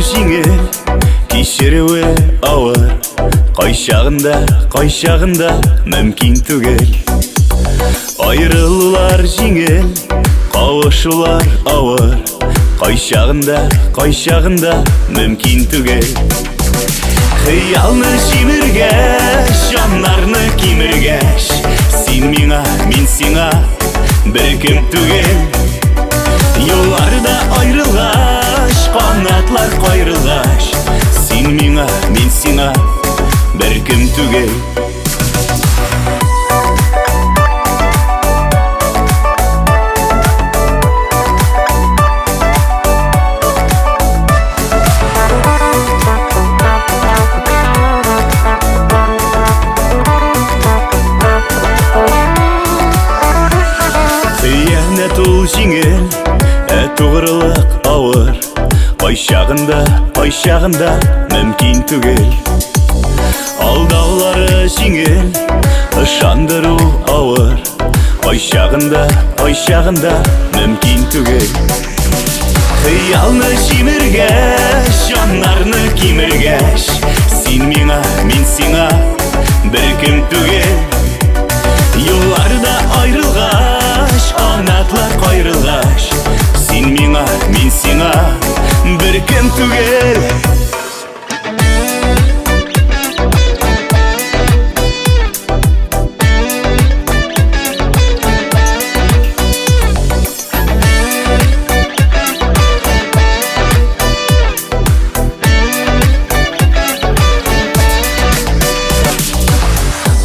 Жеңіл, кешіруі ауыр, қойшағында мүмкін түгел. Айрылулар жеңіл, қауышулар ауыр, қойшағында мүмкін түгел. Қиялны жеміргеш, жанарны кеміргеш, сен меңа, мен сеңа Беркем түгел. Yollarda ayrılgaş, qanatlar qayrılgaş, sen mеңа, мен сеңа Беркем түгел. Қиянат ул жеңіл, туғырлық ауыр, қойшағында мүмкін түгел. Алдаулары жеңіл, ышандыру ауыр, қойшағында мүмкін түгел. Қиялны жеміргеш, жанарны кеміргеш, сен меңа, мен сеңа Беркем түгел. Yollarda ayrılgaş, qanatlar qayrılgaş, sen mеңа, мен сеңа Беркем түгел.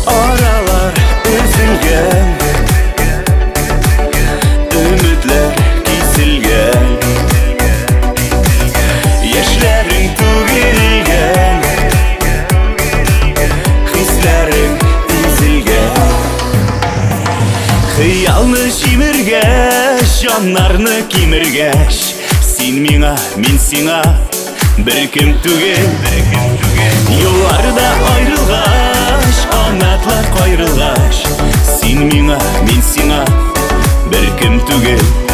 Aralar üzülgen, ümitler kesilgen, yaşların tügelgen, hislerin üzülgen. Xiyalны жеміргеш, жанарны кеміргеш, sen меңа, мен сеңа Беркем түгел. Yollarda ayrılgaş, qanatlar qayrılgaş, sen меңа, мен сеңа Беркем түгел.